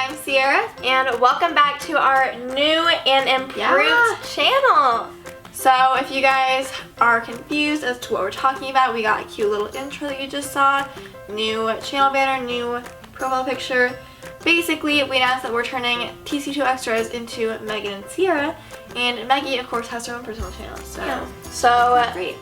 I'm Ciera, and welcome back to our new and improved channel. So if you guys are confused as to what we're talking about, we got a cute little intro that you just saw, new channel banner, new profile picture. Basically, we announced that we're turning TC2 Extras into Megan and Ciera, and Maggie, of course, has her own personal channel. So great.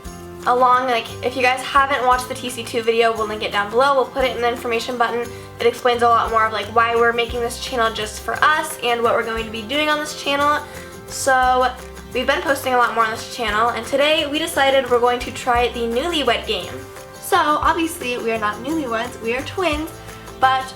If you guys haven't watched the TC2 video, we'll link it down below. We'll put it in the information button. It explains a lot more of why we're making this channel just for us and what we're going to be doing on this channel. So we've been posting a lot more on this channel, and today we decided we're going to try the Newlywed game. So obviously we are not newlyweds, we are twins, but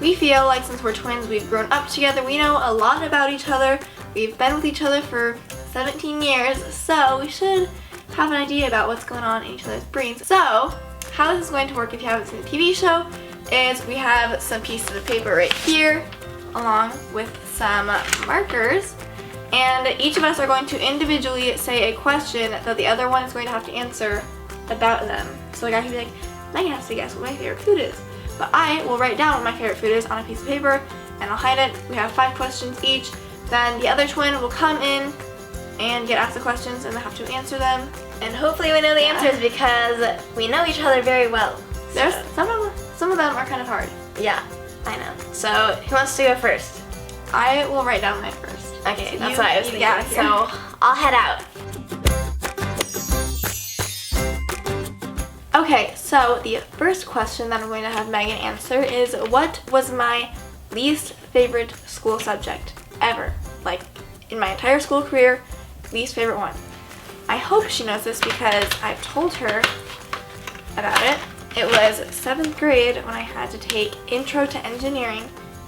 we feel like since we're twins, we've grown up together, we know a lot about each other, we've been with each other for 17 years, so we should have an idea about what's going on in each other's brains. So how this is going to work, if you haven't seen the TV show, is we have some pieces of paper right here along with some markers, and each of us are going to individually say a question that the other one is going to have to answer about them. So I could be like, Megan has to guess what my favorite food is, but I will write down what my favorite food is on a piece of paper and I'll hide it. We have 5 questions each. Then the other twin will come in and get asked the questions and they have to answer them. And hopefully we know the answers because we know each other very well. There's some of them are kind of hard. Yeah, I know. So who wants to go first? I will write down mine first. Okay, So that's what I was thinking. Yeah, So I'll head out. Okay, so the first question that I'm going to have Megan answer is, what was my least favorite school subject ever? Like, in my entire school career, least favorite one. I hope she knows this because I've told her about it. It was 7th grade when I had to take Intro to Engineering.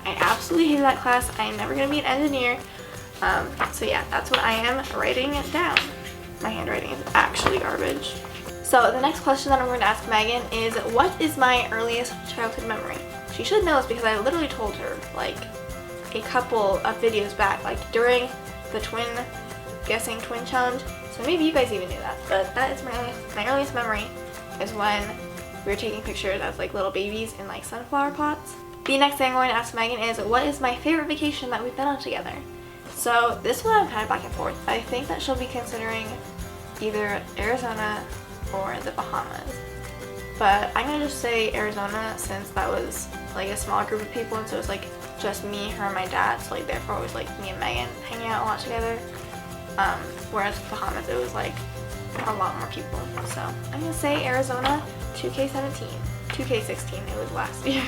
I absolutely hated that class. I am never going to be an engineer. So yeah, that's what I am writing it down. My handwriting is actually garbage. So the next question that I'm going to ask Megan is, what is my earliest childhood memory? She should know this because I literally told her like a couple of videos back, like during the guessing twin challenge. So maybe you guys even knew that, but that is my earliest memory is when we were taking pictures as like little babies in like sunflower pots. The next thing I'm going to ask Megan is, what is my favorite vacation that we've been on together? So this one I'm kind of back and forth. I think that she'll be considering either Arizona or the Bahamas. But I'm going to just say Arizona since that was like a small group of people, and so it's like just me, her, and my dad. So like therefore it was like me and Megan hanging out a lot together. Whereas Bahamas, it was like a lot more people. So I'm going to say Arizona, 2K17. 2K16, it was last year.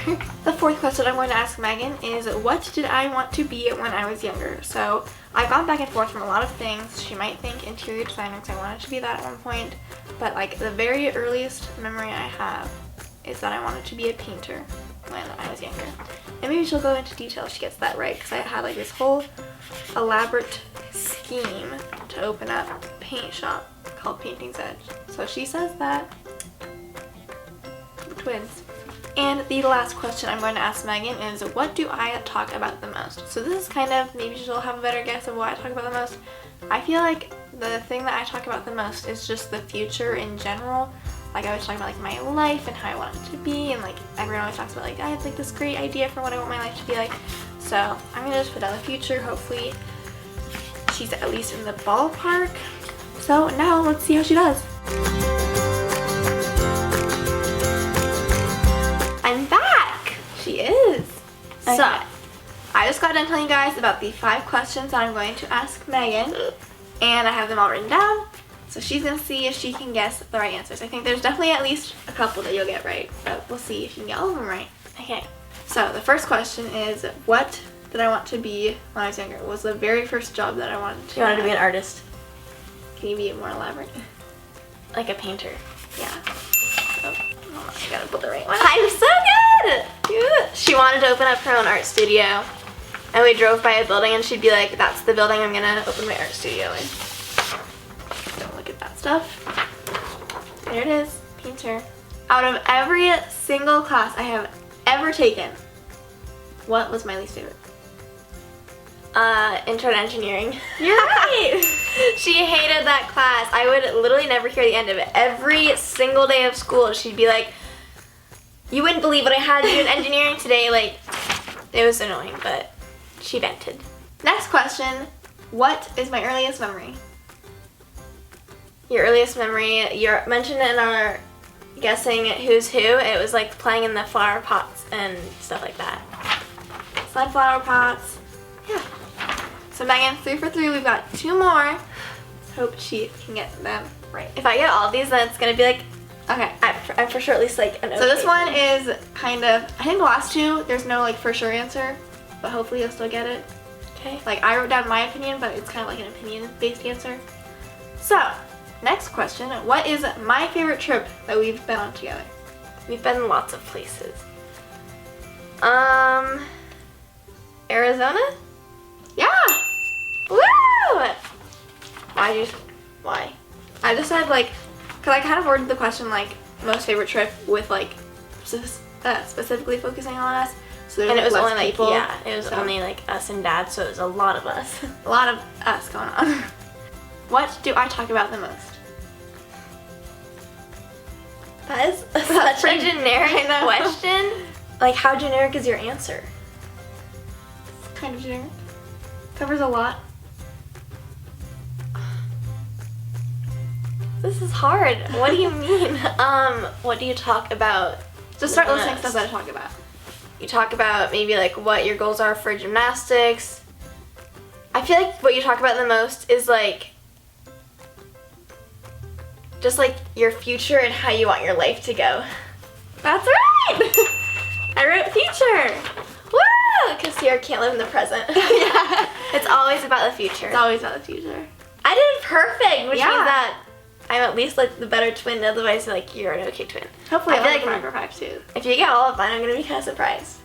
The fourth question I'm going to ask Megan is, what did I want to be when I was younger? So I've gone back and forth from a lot of things. She might think interior designer because I wanted to be that at one point, but like the very earliest memory I have is that I wanted to be a painter when I was younger. And maybe she'll go into detail if she gets that right, because I had like this whole elaborate scheme to open up a paint shop called Painting's Edge. So she says that. Twins. And the last question I'm going to ask Megan is, what do I talk about the most? So this is kind of, maybe she'll have a better guess of what I talk about the most. I feel like the thing that I talk about the most is just the future in general. Like I was talking about like my life and how I want it to be, and like everyone always talks about like I have like this great idea for what I want my life to be like. So I'm gonna just put down the future. Hopefully she's at least in the ballpark. So now let's see how she does. I'm back! She is! Okay. So, I just got done telling you guys about the 5 questions that I'm going to ask Megan, and I have them all written down, so she's going to see if she can guess the right answers. I think there's definitely at least a couple that you'll get right, but we'll see if you can get all of them right. Okay, so the first question is, what did I want to be when I was younger? What was the very first job that I wanted to You wanted to be an artist. Can you be more elaborate? Like a painter. Yeah. So, I gotta put the right one. I'm so good! She wanted to open up her own art studio, and we drove by a building and she'd be like, that's the building I'm gonna open my art studio in. Don't look at that stuff. There it is, painter. Out of every single class I have ever taken, what was my least favorite? Intro to Engineering. You're right! She hated that class. I would literally never hear the end of it. Every single day of school, she'd be like, you wouldn't believe what I had to do in engineering today. Like, It was annoying, but she vented. Next question, what is my earliest memory? Your earliest memory, you mentioned it in our guessing who's who. It was like playing in the flower pots and stuff like that. Sunflower pots. Yeah. So Megan, 3 for 3. We've got 2 more. Hope she can get them right. If I get all of these, then it's gonna be like, Okay. I'm for sure at least like an. So this one is kind of, I think the last 2, there's no like for sure answer, but hopefully you'll still get it. Okay. Like I wrote down my opinion, but it's kind of like an opinion-based answer. So, next question, what is my favorite trip that we've been on together? We've been lots of places. Arizona? Yeah! Woo! Why? I just said like, cause I kind of worded the question like most favorite trip with like specifically focusing on us. So And it was less only like, people, yeah, it was only like us and Dad, so it was a lot of us. a lot of us going on. What do I talk about the most? That is such a pretty- generic I know. question. Like, how generic is your answer? Kind of generic. Covers a lot. This is hard. What do you mean? What do you talk about? Just start the listing most? stuff that I talk about. You talk about maybe like what your goals are for gymnastics. I feel like what you talk about the most is like just like your future and how you want your life to go. That's right! I wrote future. Woo! Because Ciera can't live in the present. Yeah. It's always about the future. It's always about the future. I did perfect, which Yeah. means that I'm at least like the better twin. Otherwise, like you're an okay twin. Hopefully I I'll feel like like 5 for 5 too. if you get all of mine, I'm gonna be kind of surprised.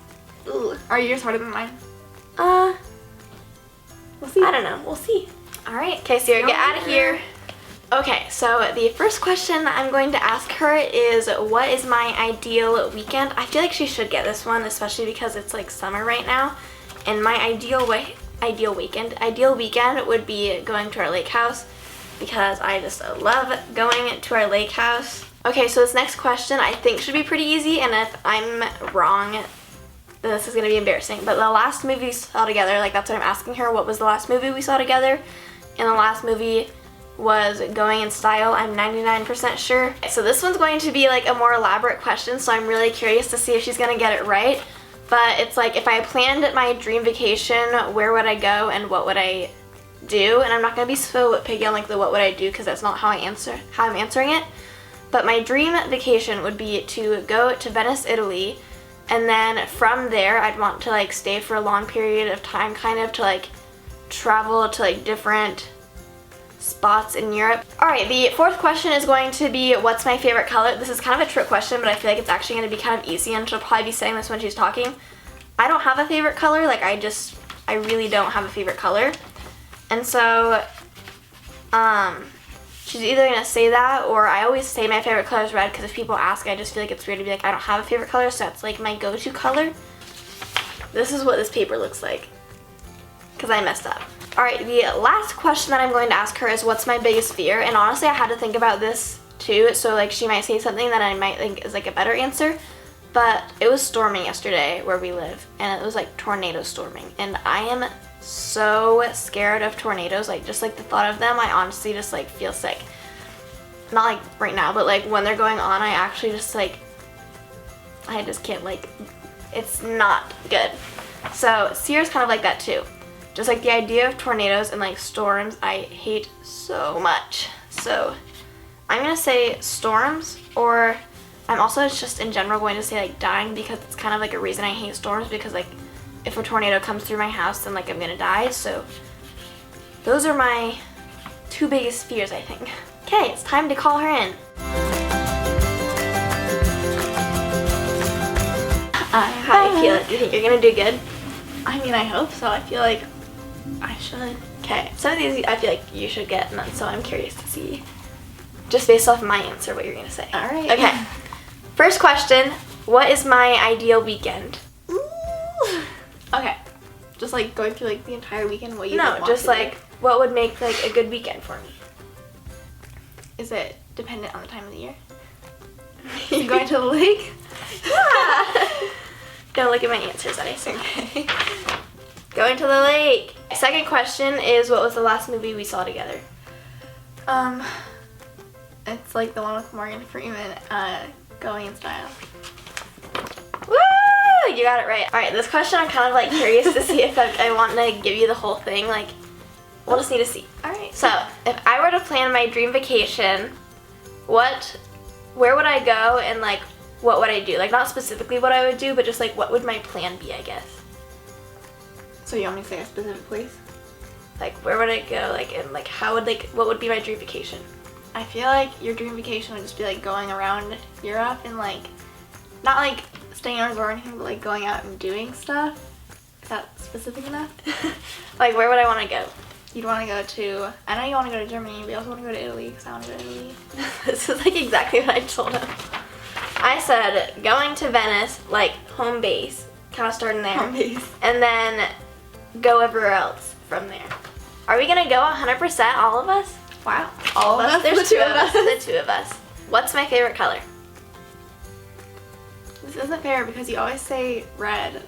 Ooh. Are yours harder than mine? We'll see. I don't know. We'll see. All right. Okay, Ciera, Go get out of here. Okay, so the first question that I'm going to ask her is, what is my ideal weekend? I feel like she should get this one, especially because it's like summer right now. And my ideal weekend would be going to our lake house because I just love going to our lake house. Okay, so this next question I think should be pretty easy, and if I'm wrong, then this is gonna be embarrassing. But the last movie we saw together, like that's what I'm asking her, what was the last movie we saw together? And the last movie was Going in Style, I'm 99% sure. So this one's going to be like a more elaborate question, so I'm really curious to see if she's gonna get it right. But it's like, if I planned my dream vacation, where would I go and what would I do? And I'm not gonna be so picky on like the what would I do, because that's not how I'm answering it. But my dream vacation would be to go to Venice, Italy, and then from there I'd want to like stay for a long period of time, kind of to like travel to like different spots in Europe. Alright, the fourth question is going to be, what's my favorite color? This is kind of a trick question, but I feel like it's actually going to be kind of easy, and she'll probably be saying this when she's talking. I don't have a favorite color, like I really don't have a favorite color. And so, she's either going to say that, or I always say my favorite color is red, because if people ask, I just feel like it's weird to be like, I don't have a favorite color, so that's like my go-to color. This is what this paper looks like, because I messed up. Alright, the last question that I'm going to ask her is, what's my biggest fear? And honestly, I had to think about this too, so like she might say something that I might think is like a better answer. But it was storming yesterday where we live, and it was like tornado storming, and I am so scared of tornadoes. Like just like the thought of them, I honestly just like feel sick. Not like right now, but like when they're going on, I actually just like, I just can't, like, it's not good. So Ciera's kind of like that too. Just like the idea of tornadoes and like storms, I hate so much. So I'm gonna say storms, or I'm also just in general going to say like dying, because it's kind of like a reason I hate storms, because like if a tornado comes through my house, then like I'm gonna die. So those are my 2 biggest fears, I think. Okay, it's time to call her in. How do you feel? Do you think you're gonna do good? I mean, I hope so. I feel like I should. Okay, some of these I feel like you should get, and so I'm curious to see, just based off my answer, what you're gonna say. All right. Okay. First question, what is my ideal weekend? Ooh. Okay. Just like going through like the entire weekend, what you No, want just to like what would make like a good weekend for me. do. Is it dependent on the time of the year? You going to the lake? Yeah. Don't look at my answers, I say. Okay. Going to the lake. Second question is, what was the last movie we saw together? It's like the one with Morgan Freeman, Going in Style. Woo! You got it right. Alright, this question I'm kind of like curious to see if I want to give you the whole thing. Like, we'll just need to see. Alright. So, if I were to plan my dream vacation, where would I go and like, what would I do? Like, not specifically what I would do, but just like, what would my plan be, I guess? So you want me to say a specific place? Like, where would I go? Like, and like, what would be my dream vacation? I feel like your dream vacation would just be like going around Europe and like, not like staying in a resort or anything, but like going out and doing stuff. Is that specific enough? Like, where would I want to go? You'd want to go to, I know you want to go to Germany, but you also want to go to Italy, because I want to go to Italy. This is like exactly what I told him. I said going to Venice, like home base, kind of starting there. Home base. And then go everywhere else from there. Are we gonna go 100%, all of us? Wow. All of us? There's two of us. The two of us. What's my favorite color? This isn't fair because you always say red,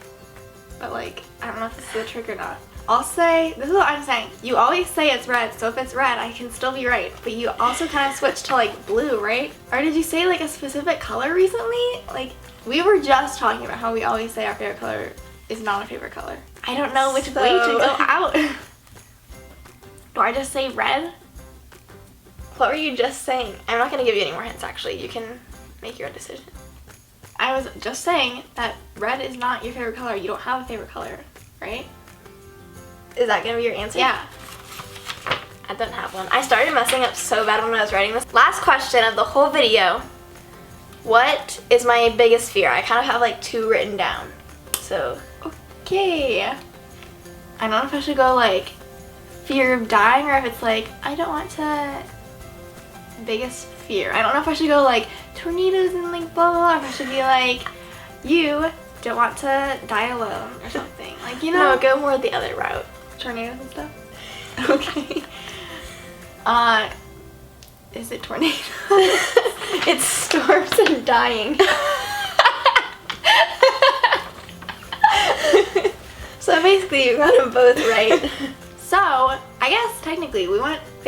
but like, I don't know if this is a trick or not. I'll say, this is what I'm saying. You always say it's red, so if it's red, I can still be right. But you also kind of switched to like blue, right? Or did you say like a specific color recently? Like, we were just talking about how we always say our favorite color is not a favorite color. I don't know which way to go out. Do I just say red? What were you just saying? I'm not gonna give you any more hints actually. You can make your own decision. I was just saying that red is not your favorite color. You don't have a favorite color, right? Is that gonna be your answer? Yeah. I don't have one. I started messing up so bad when I was writing this. Last question of the whole video. What is my biggest fear? I kind of have like 2 written down. So. Okay. I don't know if I should go like fear of dying or if it's like, I don't want to, biggest fear. I don't know if I should go like tornadoes and like blah blah blah, or if I should be like, you don't want to die alone or something. Like, you know. No, go more the other route. Tornadoes and stuff? Okay. Is it tornadoes? It's storms and dying. So basically you got them both right. So, I guess technically we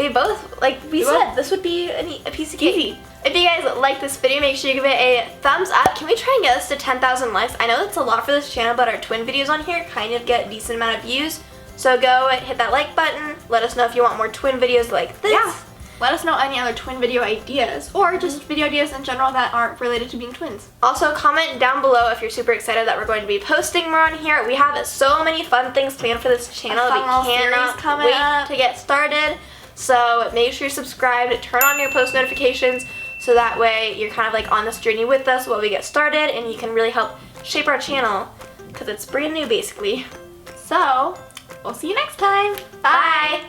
both, like we said, this would be a piece of cake. Easy. If you guys like this video, make sure you give it a thumbs up. Can we try and get this to 10,000 likes? I know that's a lot for this channel, but our twin videos on here kind of get a decent amount of views. So go and hit that like button. Let us know if you want more twin videos like this. Yeah. Let us know any other twin video ideas, or just video ideas in general that aren't related to being twins. Also, comment down below if you're super excited that we're going to be posting more on here. We have so many fun things planned for this channel. We cannot wait to get started. So make sure you're subscribed, turn on your post notifications, so that way you're kind of like on this journey with us while we get started, and you can really help shape our channel, because it's brand new basically. So, we'll see you next time. Bye!